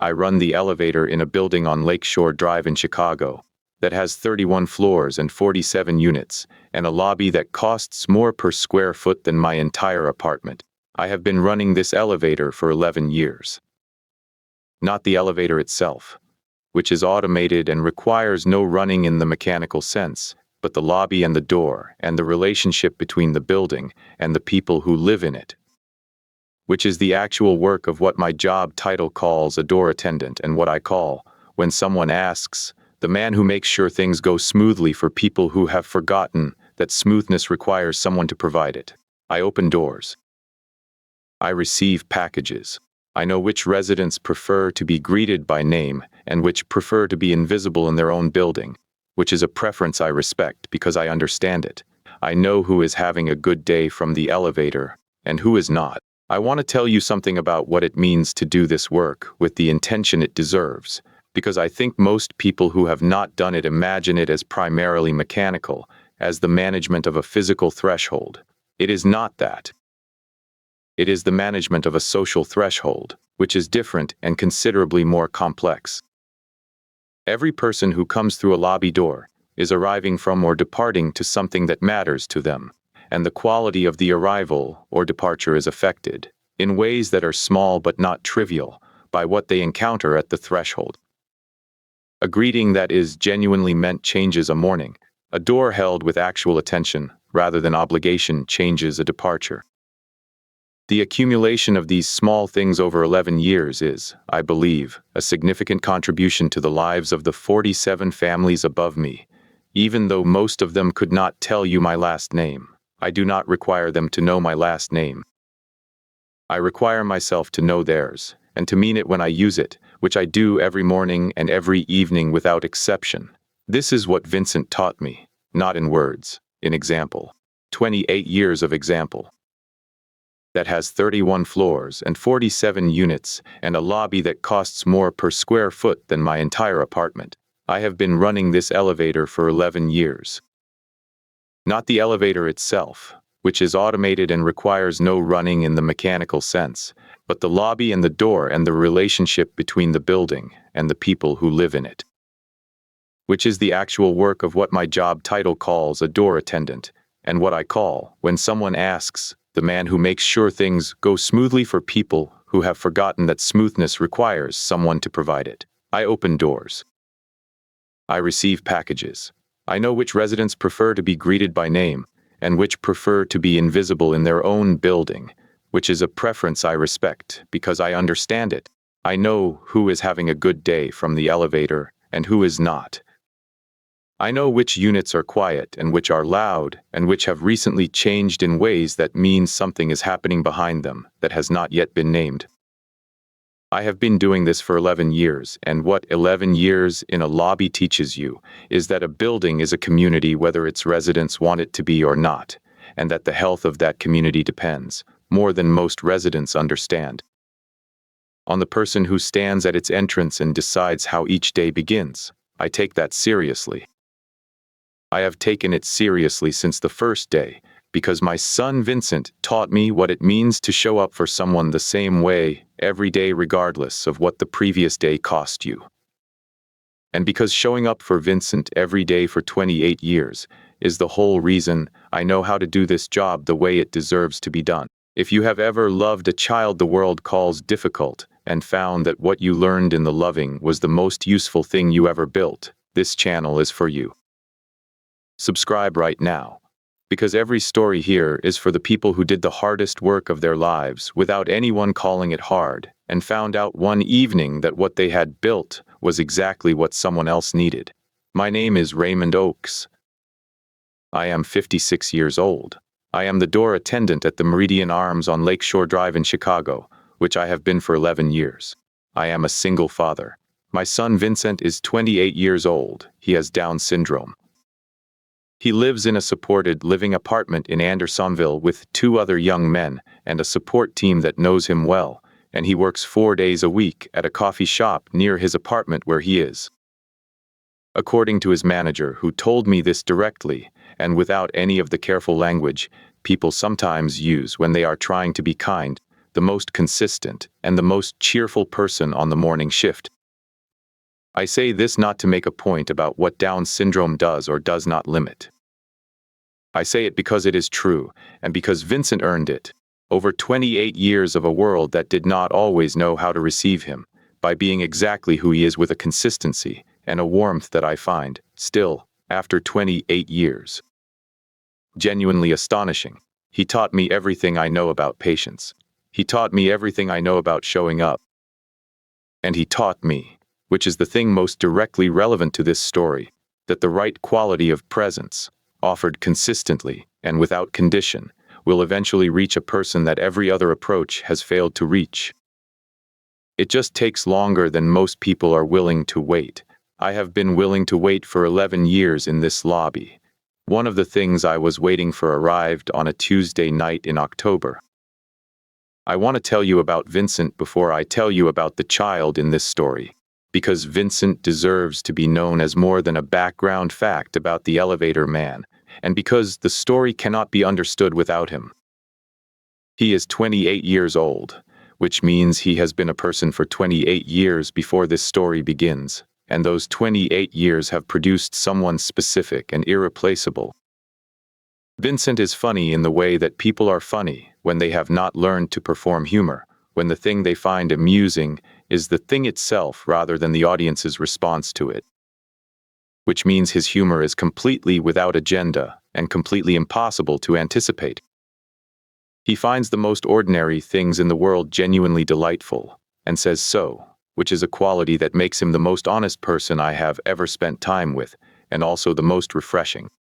I run the elevator in a building on Lakeshore Drive in Chicago that has 31 floors and 47 units, and a lobby that costs more per square foot than my entire apartment. I have been running this elevator for 11 years. Not the elevator itself, which is automated and requires no running in the mechanical sense, but the lobby and the door and the relationship between the building and the people who live in it, which is the actual work of what my job title calls a door attendant and what I call, when someone asks, the man who makes sure things go smoothly for people who have forgotten that smoothness requires someone to provide it. I open doors. I receive packages. I know which residents prefer to be greeted by name and which prefer to be invisible in their own building, which is a preference I respect because I understand it. I know who is having a good day from the elevator and who is not. I want to tell you something about what it means to do this work with the intention it deserves, because I think most people who have not done it imagine it as primarily mechanical, as the management of a physical threshold. It is not that. It is the management of a social threshold, which is different and considerably more complex. Every person who comes through a lobby door is arriving from or departing to something that matters to them, and the quality of the arrival or departure is affected, in ways that are small but not trivial, by what they encounter at the threshold. A greeting that is genuinely meant changes a morning. A door held with actual attention, rather than obligation, changes a departure. The accumulation of these small things over 11 years is, I believe, a significant contribution to the lives of the 47 families above me. Even though most of them could not tell you my last name, I do not require them to know my last name. I require myself to know theirs, and to mean it when I use it, which I do every morning and every evening without exception. This is what Vincent taught me, not in words, in example. 28 years of example. That has 31 floors and 47 units and a lobby that costs more per square foot than my entire apartment. I have been running this elevator for 11 years. Not the elevator itself, which is automated and requires no running in the mechanical sense, but the lobby and the door and the relationship between the building and the people who live in it, which is the actual work of what my job title calls a door attendant, and what I call, when someone asks, the man who makes sure things go smoothly for people who have forgotten that smoothness requires someone to provide it. I open doors. I receive packages. I know which residents prefer to be greeted by name, and which prefer to be invisible in their own building, which is a preference I respect because I understand it. I know who is having a good day from the elevator and who is not. I know which units are quiet and which are loud and which have recently changed in ways that mean something is happening behind them that has not yet been named. I have been doing this for 11 years, and what 11 years in a lobby teaches you is that a building is a community whether its residents want it to be or not, and that the health of that community depends, more than most residents understand, on the person who stands at its entrance and decides how each day begins. I take that seriously. I have taken it seriously since the first day, because my son Vincent taught me what it means to show up for someone the same way every day regardless of what the previous day cost you. And because showing up for Vincent every day for 28 years is the whole reason I know how to do this job the way it deserves to be done. If you have ever loved a child the world calls difficult and found that what you learned in the loving was the most useful thing you ever built, this channel is for you. Subscribe right now. Because every story here is for the people who did the hardest work of their lives without anyone calling it hard, and found out one evening that what they had built was exactly what someone else needed. My name is Raymond Oakes. I am 56 years old. I am the door attendant at the Meridian Arms on Lakeshore Drive in Chicago, which I have been for 11 years. I am a single father. My son Vincent is 28 years old. He has Down syndrome. He lives in a supported living apartment in Andersonville with 2 other young men and a support team that knows him well, and he works 4 days a week at a coffee shop near his apartment where he is. According to his manager, who told me this directly, and without any of the careful language people sometimes use when they are trying to be kind, the most consistent, and the most cheerful person on the morning shift. I say this not to make a point about what Down syndrome does or does not limit. I say it because it is true, and because Vincent earned it. Over 28 years of a world that did not always know how to receive him, by being exactly who he is with a consistency and a warmth that I find, still, after 28 years, genuinely astonishing. He taught me everything I know about patience. He taught me everything I know about showing up. And he taught me, which is the thing most directly relevant to this story, that the right quality of presence, offered consistently and without condition, will eventually reach a person that every other approach has failed to reach. It just takes longer than most people are willing to wait. I have been willing to wait for 11 years in this lobby. One of the things I was waiting for arrived on a Tuesday night in October. I want to tell you about Vincent before I tell you about the child in this story, because Vincent deserves to be known as more than a background fact about the elevator man, and because the story cannot be understood without him. He is 28 years old, which means he has been a person for 28 years before this story begins, and those 28 years have produced someone specific and irreplaceable. Vincent is funny in the way that people are funny when they have not learned to perform humor, when the thing they find amusing is the thing itself rather than the audience's response to it. Which means his humor is completely without agenda and completely impossible to anticipate. He finds the most ordinary things in the world genuinely delightful, and says so, which is a quality that makes him the most honest person I have ever spent time with, and also the most refreshing.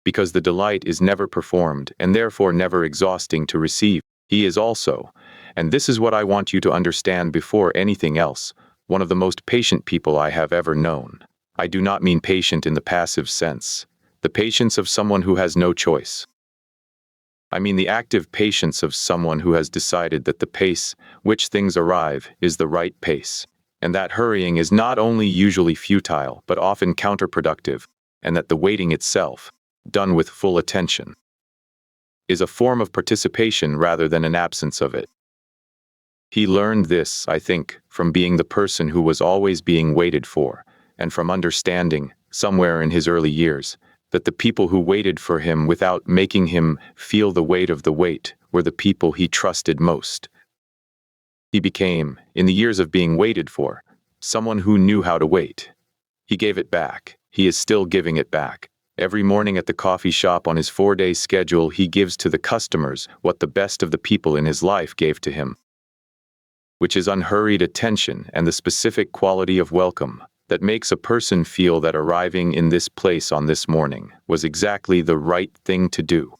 Because the delight is never performed and therefore never exhausting to receive, he is also, and this is what I want you to understand before anything else, one of the most patient people I have ever known. I do not mean patient in the passive sense, the patience of someone who has no choice. I mean the active patience of someone who has decided that the pace which things arrive is the right pace, and that hurrying is not only usually futile but often counterproductive, and that the waiting itself, done with full attention, is a form of participation rather than an absence of it. He learned this, I think, from being the person who was always being waited for, and from understanding, somewhere in his early years, that the people who waited for him without making him feel the weight of the wait were the people he trusted most. He became, in the years of being waited for, someone who knew how to wait. He gave it back. He is still giving it back. Every morning at the coffee shop on his 4-day schedule, he gives to the customers what the best of the people in his life gave to him, which is unhurried attention and the specific quality of welcome that makes a person feel that arriving in this place on this morning was exactly the right thing to do.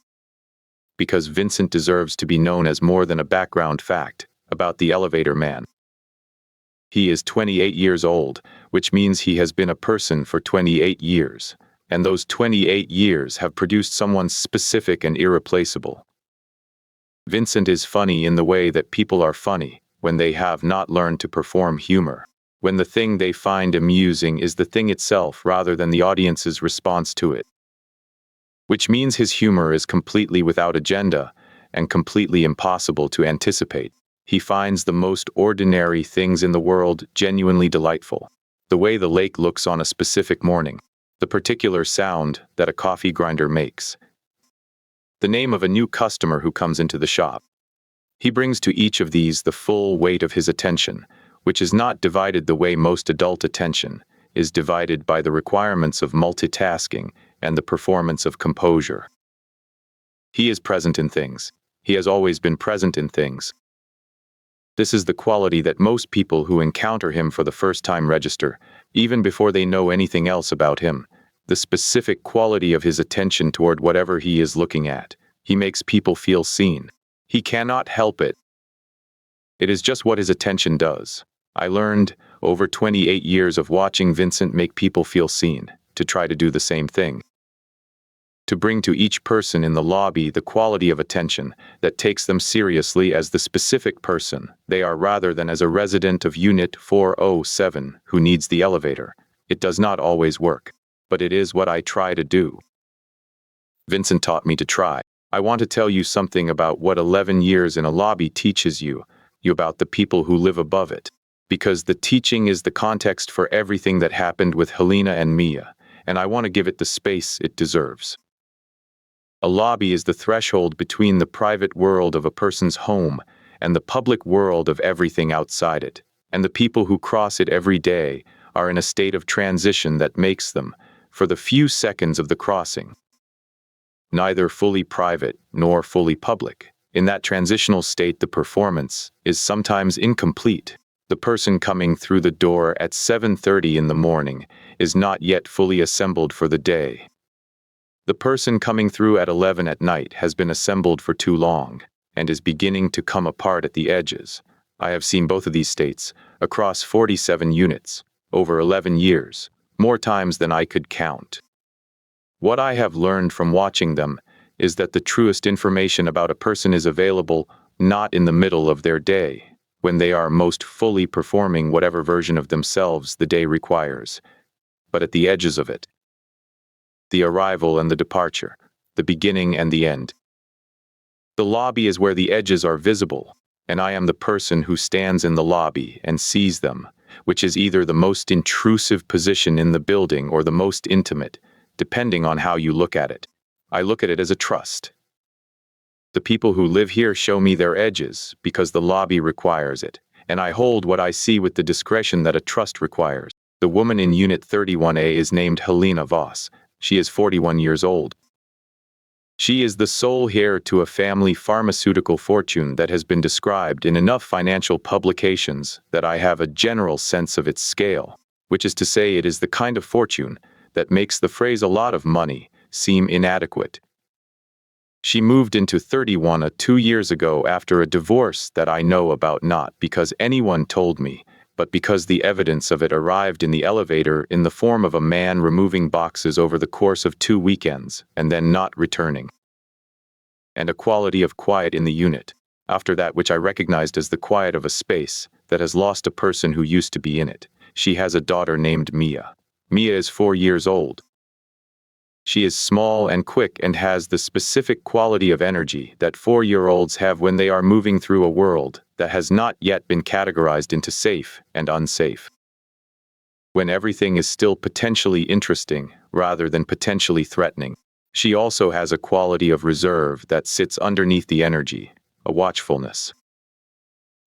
Because Vincent deserves to be known as more than a background fact about the elevator man. He is 28 years old, which means he has been a person for 28 years, and those 28 years have produced someone specific and irreplaceable. Vincent is funny in the way that people are funny when they have not learned to perform humor, when the thing they find amusing is the thing itself rather than the audience's response to it. Which means his humor is completely without agenda and completely impossible to anticipate. He finds the most ordinary things in the world genuinely delightful. The way the lake looks on a specific morning, the particular sound that a coffee grinder makes, the name of a new customer who comes into the shop. He brings to each of these the full weight of his attention, which is not divided the way most adult attention is divided by the requirements of multitasking and the performance of composure. He is present in things. He has always been present in things. This is the quality that most people who encounter him for the first time register, even before they know anything else about him. The specific quality of his attention toward whatever he is looking at. He makes people feel seen. He cannot help it. It is just what his attention does. I learned, over 28 years of watching Vincent make people feel seen, to try to do the same thing. To bring to each person in the lobby the quality of attention that takes them seriously as the specific person they are rather than as a resident of Unit 407 who needs the elevator. It does not always work, but it is what I try to do. Vincent taught me to try. I want to tell you something about what 11 years in a lobby teaches you about the people who live above it. Because the teaching is the context for everything that happened with Helena and Mia, and I want to give it the space it deserves. A lobby is the threshold between the private world of a person's home and the public world of everything outside it, and the people who cross it every day are in a state of transition that makes them, for the few seconds of the crossing, neither fully private nor fully public. In that transitional state, the performance is sometimes incomplete. The person coming through the door at 7:30 in the morning is not yet fully assembled for the day. The person coming through at 11 at night has been assembled for too long and is beginning to come apart at the edges. I have seen both of these states across 47 units, over 11 years, more times than I could count. What I have learned from watching them is that the truest information about a person is available not in the middle of their day, when they are most fully performing whatever version of themselves the day requires, but at the edges of it. The arrival and the departure, the beginning and the end. The lobby is where the edges are visible, and I am the person who stands in the lobby and sees them, which is either the most intrusive position in the building or the most intimate, depending on how you look at it. I look at it as a trust. The people who live here show me their edges because the lobby requires it, and I hold what I see with the discretion that a trust requires. The woman in Unit 31A is named Helena Voss. She is 41 years old. She is the sole heir to a family pharmaceutical fortune that has been described in enough financial publications that I have a general sense of its scale, which is to say it is the kind of fortune that makes the phrase "a lot of money" seem inadequate. She moved into 31 2 years ago after a divorce that I know about, not because anyone told me, but because the evidence of it arrived in the elevator in the form of a man removing boxes over the course of 2 weekends and then not returning. And a quality of quiet in the unit, after that, which I recognized as the quiet of a space that has lost a person who used to be in it. She has a daughter named Mia. Mia is 4 years old. She is small and quick and has the specific quality of energy that 4-year-olds have when they are moving through a world that has not yet been categorized into safe and unsafe. When everything is still potentially interesting rather than potentially threatening. She also has a quality of reserve that sits underneath the energy, a watchfulness.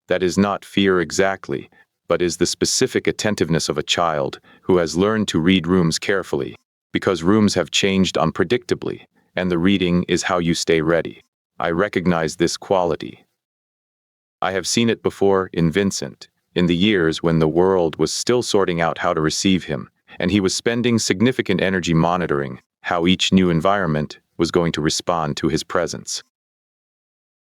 That is not fear exactly, but is the specific attentiveness of a child who has learned to read rooms carefully, because rooms have changed unpredictably, and the reading is how you stay ready. I recognize this quality. I have seen it before in Vincent, in the years when the world was still sorting out how to receive him, and he was spending significant energy monitoring how each new environment was going to respond to his presence.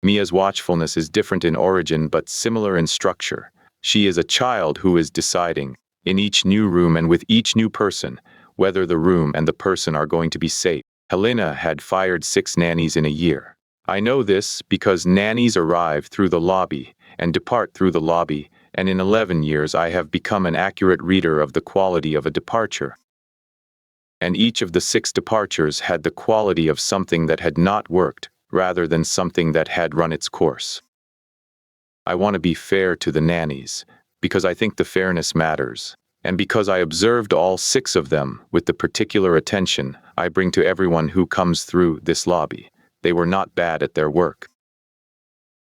Mia's watchfulness is different in origin but similar in structure. She is a child who is deciding, in each new room and with each new person, whether the room and the person are going to be safe. Helena had fired 6 nannies in a year. I know this because nannies arrive through the lobby and depart through the lobby, and in 11 years I have become an accurate reader of the quality of a departure. And each of the 6 departures had the quality of something that had not worked, rather than something that had run its course. I want to be fair to the nannies, because I think the fairness matters, and because I observed all 6 of them with the particular attention I bring to everyone who comes through this lobby. They were not bad at their work.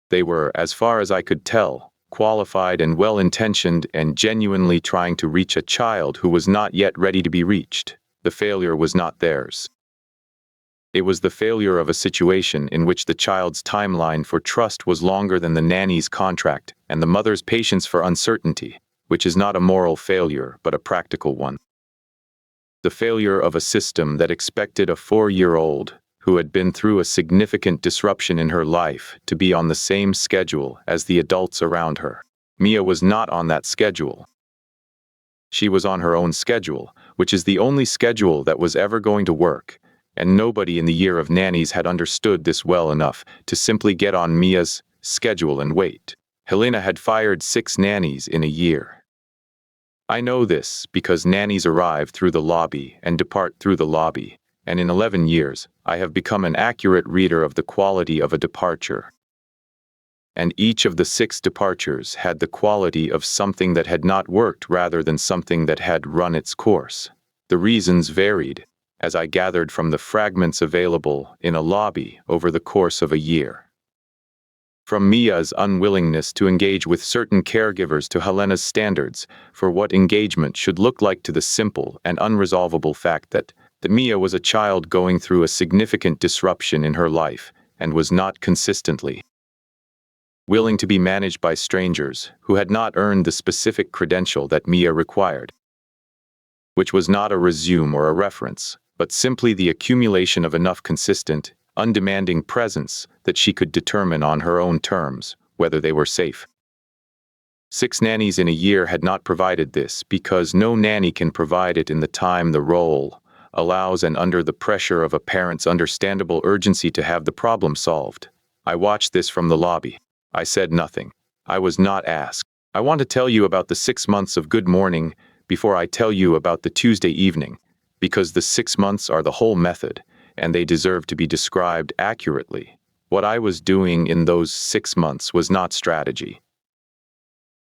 They were, as far as I could tell, qualified and well-intentioned and genuinely trying to reach a child who was not yet ready to be reached. The failure was not theirs. It was the failure of a situation in which the child's timeline for trust was longer than the nanny's contract and the mother's patience for uncertainty, which is not a moral failure but a practical one. The failure of a system that expected a 4-year-old who had been through a significant disruption in her life to be on the same schedule as the adults around her. Mia was not on that schedule. She was on her own schedule, which is the only schedule that was ever going to work, and nobody in the year of nannies had understood this well enough to simply get on Mia's schedule and wait. Helena had fired 6 nannies in a year. I know this because nannies arrive through the lobby and depart through the lobby, and in 11 years, I have become an accurate reader of the quality of a departure. And each of the 6 departures had the quality of something that had not worked rather than something that had run its course. The reasons varied, as I gathered from the fragments available in a lobby over the course of a year. From Mia's unwillingness to engage with certain caregivers to Helena's standards for what engagement should look like, to the simple and unresolvable fact that Mia was a child going through a significant disruption in her life and was not consistently willing to be managed by strangers who had not earned the specific credential that Mia required, which was not a resume or a reference, but simply the accumulation of enough consistent, undemanding presence that she could determine on her own terms whether they were safe. 6 nannies in a year had not provided this, because no nanny can provide it in the time the role allows and under the pressure of a parent's understandable urgency to have the problem solved. I watched this from the lobby. I said nothing. I was not asked. I want to tell you about the 6 months of good morning before I tell you about the Tuesday evening, because the 6 months are the whole method, and they deserve to be described accurately. What I was doing in those 6 months was not strategy.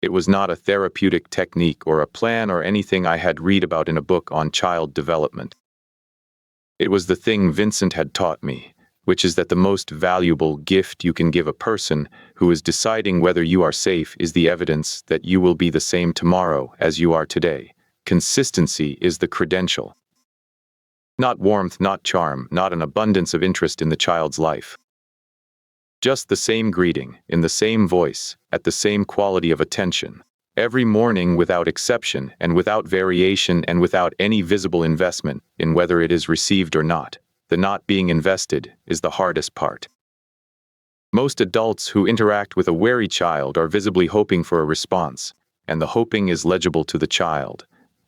It was not a therapeutic technique or a plan or anything I had read about in a book on child development. It was the thing Vincent had taught me, which is that the most valuable gift you can give a person who is deciding whether you are safe is the evidence that you will be the same tomorrow as you are today. Consistency is the credential. Not warmth, not charm, not an abundance of interest in the child's life. Just the same greeting, in the same voice, at the same quality of attention. Every morning without exception and without variation and without any visible investment in whether it is received or not. The not being invested is the hardest part. Most adults who interact with a wary child are visibly hoping for a response, and the hoping is legible to the child.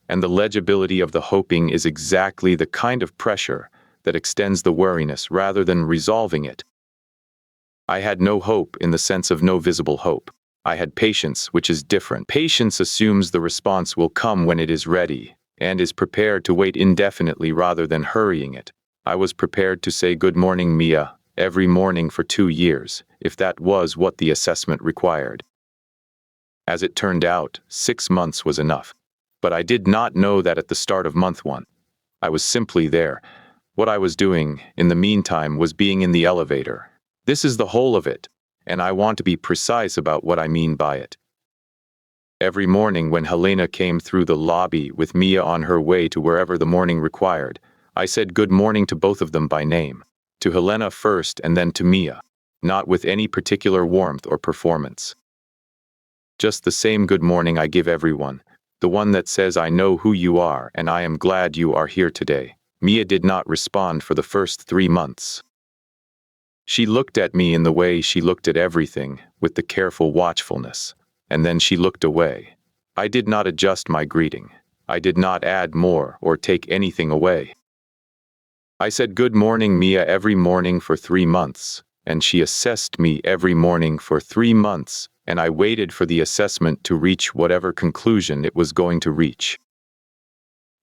And the legibility of the hoping is exactly the kind of pressure that extends the wariness rather than resolving it. I had no hope in the sense of no visible hope. I had patience, which is different. Patience assumes the response will come when it is ready, and is prepared to wait indefinitely rather than hurrying it. I was prepared to say good morning, Mia, every morning for 2 years, if that was what the assessment required. As it turned out, 6 months was enough. But I did not know that at the start of month 1. I was simply there. What I was doing, in the meantime, was being in the elevator. This is the whole of it, and I want to be precise about what I mean by it. Every morning when Helena came through the lobby with Mia on her way to wherever the morning required, I said good morning to both of them by name. To Helena first and then to Mia, not with any particular warmth or performance. Just the same good morning I give everyone, the one that says I know who you are and I am glad you are here today. Mia did not respond for the first 3 months. She looked at me in the way she looked at everything, with the careful watchfulness, and then she looked away. I did not adjust my greeting. I did not add more or take anything away. I said good morning, Mia, every morning for 3 months, and she assessed me every morning for 3 months, and I waited for the assessment to reach whatever conclusion it was going to reach.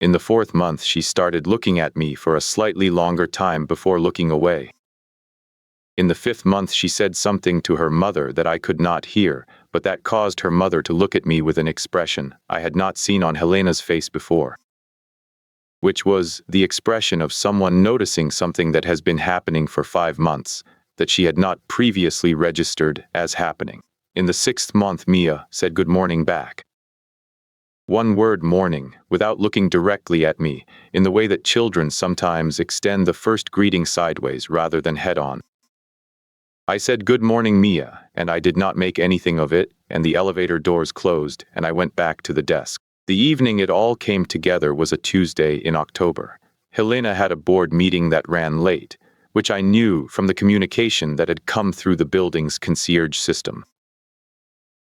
In the 4th month, she started looking at me for a slightly longer time before looking away. In the 5th month, she said something to her mother that I could not hear, but that caused her mother to look at me with an expression I had not seen on Helena's face before, which was the expression of someone noticing something that has been happening for 5 months, that she had not previously registered as happening. In the 6th month, Mia said good morning back. One word, morning, without looking directly at me, in the way that children sometimes extend the first greeting sideways rather than head-on. I said good morning, Mia, and I did not make anything of it, and the elevator doors closed, and I went back to the desk. The evening it all came together was a Tuesday in October. Helena had a board meeting that ran late, which I knew from the communication that had come through the building's concierge system.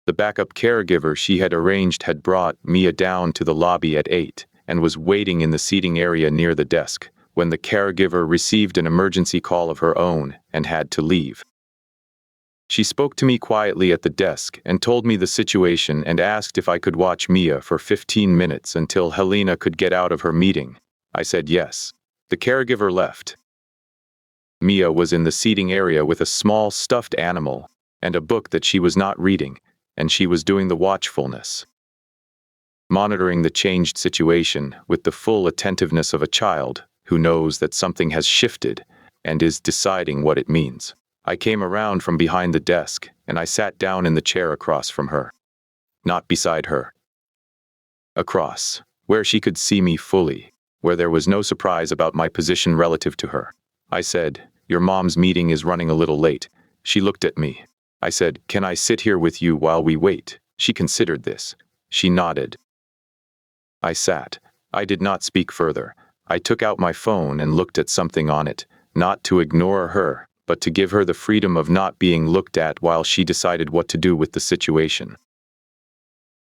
The backup caregiver she had arranged had brought Mia down to the lobby at 8 and was waiting in the seating area near the desk when the caregiver received an emergency call of her own and had to leave. She spoke to me quietly at the desk and told me the situation and asked if I could watch Mia for 15 minutes until Helena could get out of her meeting. I said yes. The caregiver left. Mia was in the seating area with a small stuffed animal and a book that she was not reading, and she was doing the watchfulness, monitoring the changed situation with the full attentiveness of a child who knows that something has shifted and is deciding what it means. I came around from behind the desk, and I sat down in the chair across from her. Not beside her. Across, where she could see me fully, where there was no surprise about my position relative to her. I said, "Your mom's meeting is running a little late." She looked at me. I said, "Can I sit here with you while we wait?" She considered this. She nodded. I sat. I did not speak further. I took out my phone and looked at something on it, not to ignore her, but to give her the freedom of not being looked at while she decided what to do with the situation.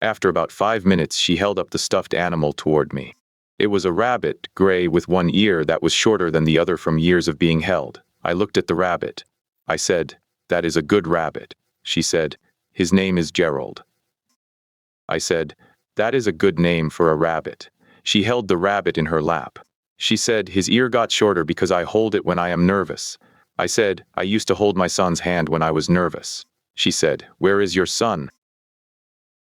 After about 5 minutes, she held up the stuffed animal toward me. It was a rabbit, gray with one ear that was shorter than the other from years of being held. I looked at the rabbit. I said, "That is a good rabbit." She said, "His name is Gerald." I said, "That is a good name for a rabbit." She held the rabbit in her lap. She said, "His ear got shorter because I hold it when I am nervous." I said, "I used to hold my son's hand when I was nervous." She said, "Where is your son?"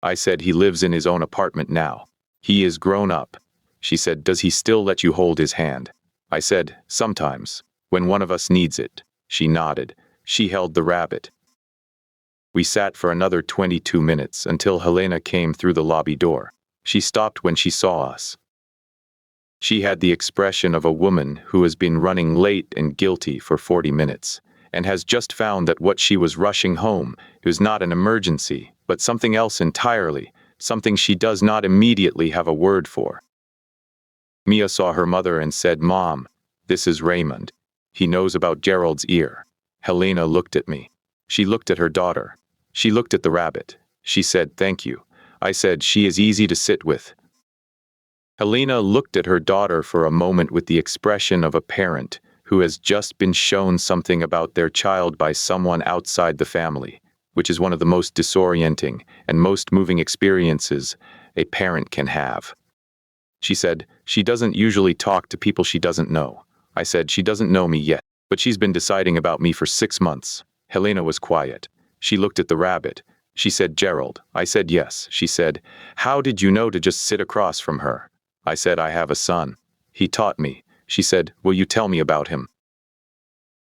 I said, "He lives in his own apartment now. He is grown up." She said, "Does he still let you hold his hand?" I said, "Sometimes, when one of us needs it." She nodded. She held the rabbit. We sat for another 22 minutes until Helena came through the lobby door. She stopped when she saw us. She had the expression of a woman who has been running late and guilty for 40 minutes, and has just found that what she was rushing home was not an emergency, but something else entirely, something she does not immediately have a word for. Mia saw her mother and said, "Mom, this is Raymond. He knows about Gerald's ear." Helena looked at me. She looked at her daughter. She looked at the rabbit. She said, "Thank you." I said, "She is easy to sit with." Helena looked at her daughter for a moment with the expression of a parent who has just been shown something about their child by someone outside the family, which is one of the most disorienting and most moving experiences a parent can have. She said, "She doesn't usually talk to people she doesn't know." I said, "She doesn't know me yet, but she's been deciding about me for 6 months. Helena was quiet. She looked at the rabbit. She said, "Gerald." I said, "Yes." She said, "How did you know to just sit across from her?" I said, "I have a son. He taught me." She said, "Will you tell me about him?"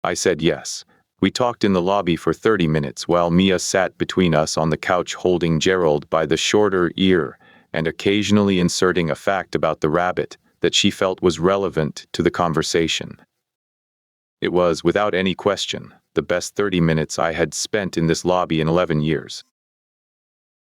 I said, "Yes." We talked in the lobby for 30 minutes while Mia sat between us on the couch holding Gerald by the shorter ear and occasionally inserting a fact about the rabbit that she felt was relevant to the conversation. It was, without any question, the best 30 minutes I had spent in this lobby in 11 years.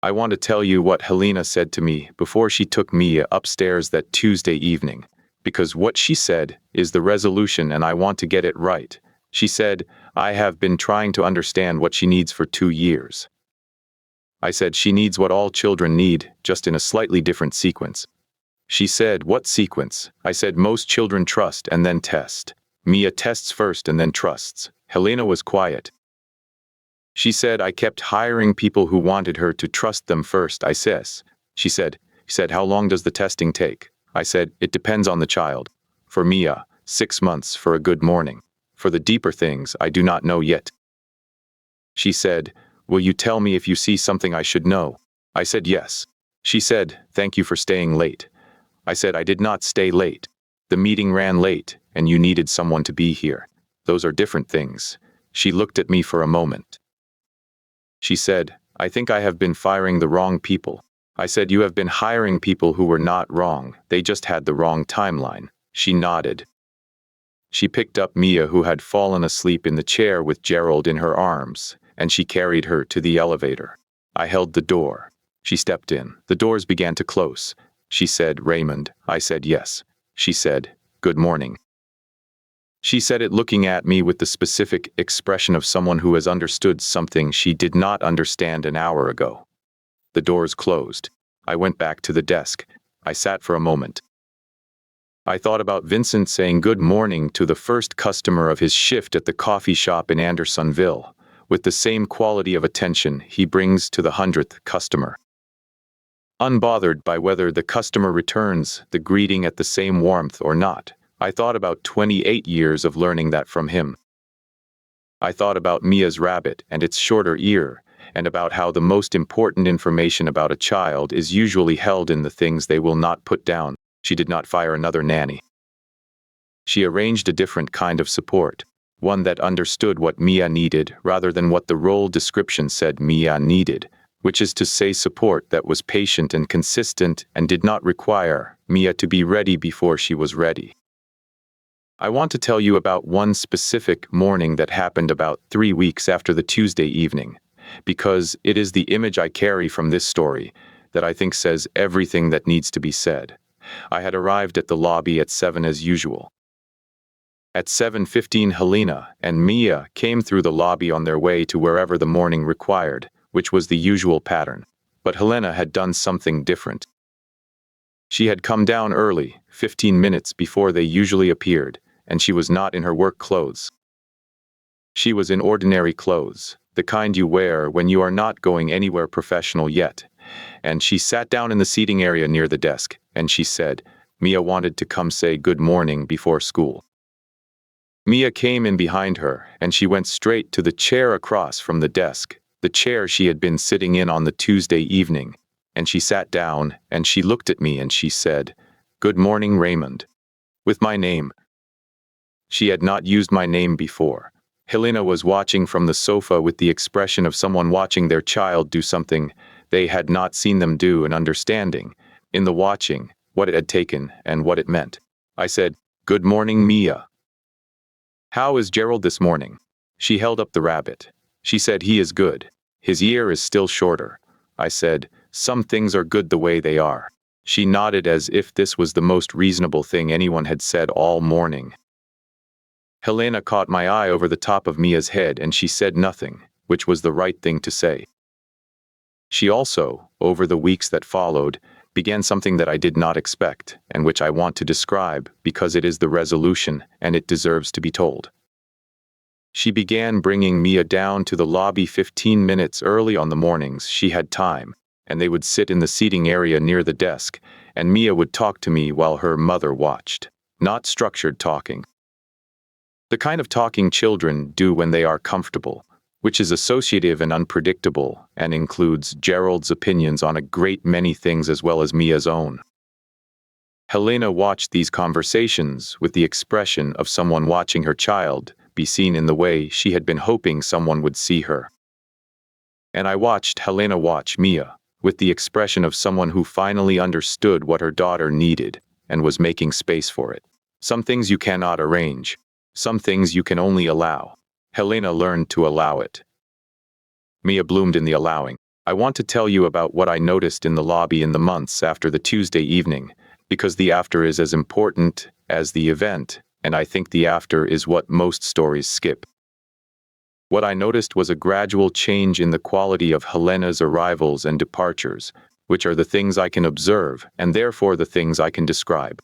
I want to tell you what Helena said to me before she took Mia upstairs that Tuesday evening, because what she said is the resolution and I want to get it right. She said, "I have been trying to understand what she needs for 2 years." I said, "She needs what all children need, just in a slightly different sequence." She said, "What sequence?" I said, "Most children trust and then test. Mia tests first and then trusts." Helena was quiet. She said, "I kept hiring people who wanted her to trust them first." I says. She said, "How long does the testing take?" I said, "It depends on the child. For Mia, 6 months for a good morning. For the deeper things, I do not know yet." She said, "Will you tell me if you see something I should know?" I said, "Yes." She said, "Thank you for staying late." I said, "I did not stay late. The meeting ran late, and you needed someone to be here. Those are different things." She looked at me for a moment. She said, "I think I have been firing the wrong people." I said, "You have been hiring people who were not wrong. They just had the wrong timeline." She nodded. She picked up Mia, who had fallen asleep in the chair with Gerald in her arms, and she carried her to the elevator. I held the door. She stepped in. The doors began to close. She said, "Raymond." I said, "Yes." She said, "Good morning." She said it looking at me with the specific expression of someone who has understood something she did not understand an hour ago. The doors closed. I went back to the desk. I sat for a moment. I thought about Vincent saying good morning to the first customer of his shift at the coffee shop in Andersonville, with the same quality of attention he brings to the 100th customer. Unbothered by whether the customer returns the greeting at the same warmth or not, I thought about 28 years of learning that from him. I thought about Mia's rabbit and its shorter ear, and about how the most important information about a child is usually held in the things they will not put down. She did not fire another nanny. She arranged a different kind of support, one that understood what Mia needed rather than what the role description said Mia needed, which is to say support that was patient and consistent and did not require Mia to be ready before she was ready. I want to tell you about one specific morning that happened about 3 weeks after the Tuesday evening, because it is the image I carry from this story that I think says everything that needs to be said. I had arrived at the lobby at 7 as usual. At 7:15, Helena and Mia came through the lobby on their way to wherever the morning required, which was the usual pattern. But Helena had done something different. She had come down early, 15 minutes before they usually appeared, and she was not in her work clothes. She was in ordinary clothes, the kind you wear when you are not going anywhere professional yet. And she sat down in the seating area near the desk, and she said, Mia wanted to come say good morning before school. Mia came in behind her, and she went straight to the chair across from the desk, the chair she had been sitting in on the Tuesday evening, and she sat down, and she looked at me and she said, Good morning, Raymond. With my name. She had not used my name before. Helena was watching from the sofa with the expression of someone watching their child do something they had not seen them do and understanding, in the watching, what it had taken and what it meant. I said, Good morning, Mia. How is Gerald this morning? She held up the rabbit. She said he is good. His ear is still shorter. I said, Some things are good the way they are. She nodded as if this was the most reasonable thing anyone had said all morning. Helena caught my eye over the top of Mia's head and she said nothing, which was the right thing to say. She also, over the weeks that followed, began something that I did not expect, and which I want to describe because it is the resolution and it deserves to be told. She began bringing Mia down to the lobby 15 minutes early on the mornings she had time, and they would sit in the seating area near the desk, and Mia would talk to me while her mother watched. Not structured talking. The kind of talking children do when they are comfortable, which is associative and unpredictable, and includes Gerald's opinions on a great many things as well as Mia's own. Helena watched these conversations with the expression of someone watching her child be seen in the way she had been hoping someone would see her. And I watched Helena watch Mia with the expression of someone who finally understood what her daughter needed and was making space for it. Some things you cannot arrange. Some things you can only allow. Helena learned to allow it. Mia bloomed in the allowing. I want to tell you about what I noticed in the lobby in the months after the Tuesday evening, because the after is as important as the event, and I think the after is what most stories skip. What I noticed was a gradual change in the quality of Helena's arrivals and departures, which are the things I can observe, and therefore the things I can describe.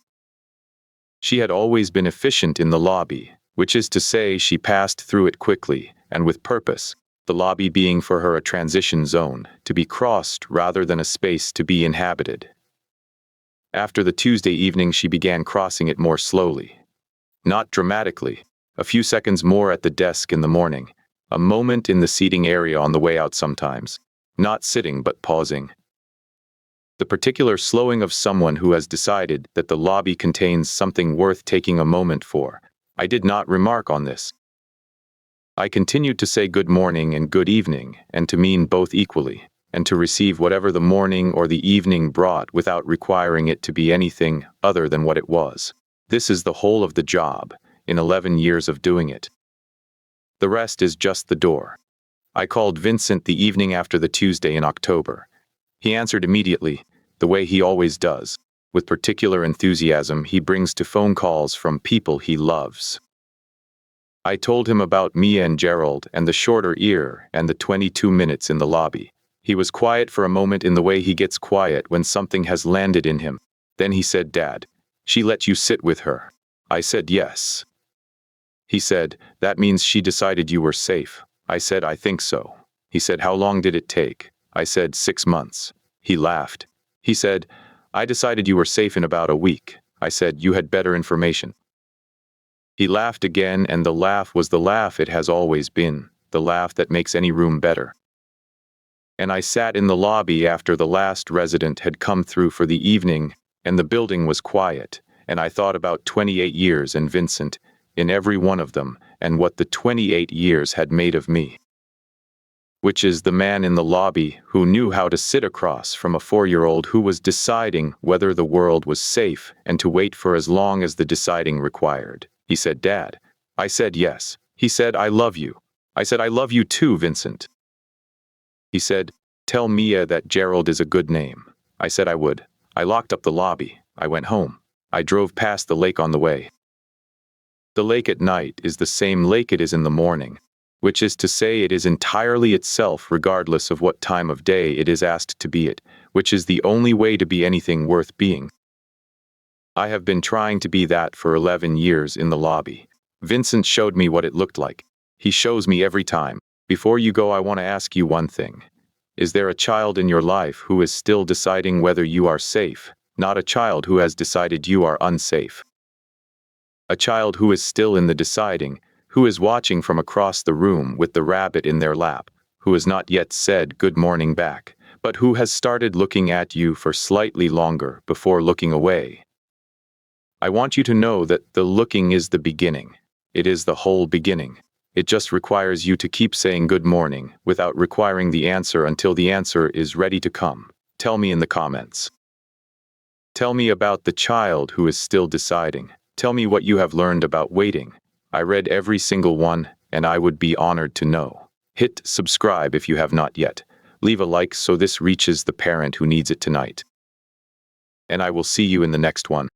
She had always been efficient in the lobby, which is to say she passed through it quickly and with purpose, the lobby being for her a transition zone, to be crossed rather than a space to be inhabited. After the Tuesday evening she began crossing it more slowly. Not dramatically, a few seconds more at the desk in the morning, a moment in the seating area on the way out sometimes, not sitting but pausing. The particular slowing of someone who has decided that the lobby contains something worth taking a moment for. I did not remark on this. I continued to say good morning and good evening, and to mean both equally, and to receive whatever the morning or the evening brought without requiring it to be anything other than what it was. This is the whole of the job, in 11 years of doing it. The rest is just the door. I called Vincent the evening after the Tuesday in October. He answered immediately, the way he always does. With particular enthusiasm he brings to phone calls from people he loves. I told him about Mia and Gerald and the shorter ear and the 22 minutes in the lobby. He was quiet for a moment in the way he gets quiet when something has landed in him. Then he said, Dad, she let you sit with her. I said, yes. He said, that means she decided you were safe. I said, I think so. He said, how long did it take? I said, 6 months. He laughed. He said, I decided you were safe in about a week. I said, you had better information. He laughed again, and the laugh was the laugh it has always been, the laugh that makes any room better. And I sat in the lobby after the last resident had come through for the evening, and the building was quiet, and I thought about 28 years and Vincent, in every one of them, and what the 28 years had made of me. Which is the man in the lobby who knew how to sit across from a 4-year-old who was deciding whether the world was safe and to wait for as long as the deciding required. He said, "Dad." I said, "Yes." He said, "I love you." I said, "I love you too, Vincent." He said, "Tell Mia that Gerald is a good name." I said I would. I locked up the lobby. I went home. I drove past the lake on the way. The lake at night is the same lake it is in the morning, which is to say it is entirely itself regardless of what time of day it is asked to be it, which is the only way to be anything worth being. I have been trying to be that for 11 years in the lobby. Vincent showed me what it looked like. He shows me every time. Before you go, I want to ask you one thing. Is there a child in your life who is still deciding whether you are safe, not a child who has decided you are unsafe? A child who is still in the deciding, who is watching from across the room with the rabbit in their lap, who has not yet said good morning back, but who has started looking at you for slightly longer before looking away. I want you to know that the looking is the beginning. It is the whole beginning. It just requires you to keep saying good morning without requiring the answer until the answer is ready to come. Tell me in the comments. Tell me about the child who is still deciding. Tell me what you have learned about waiting. I read every single one, and I would be honored to know. Hit subscribe if you have not yet. Leave a like so this reaches the parent who needs it tonight. And I will see you in the next one.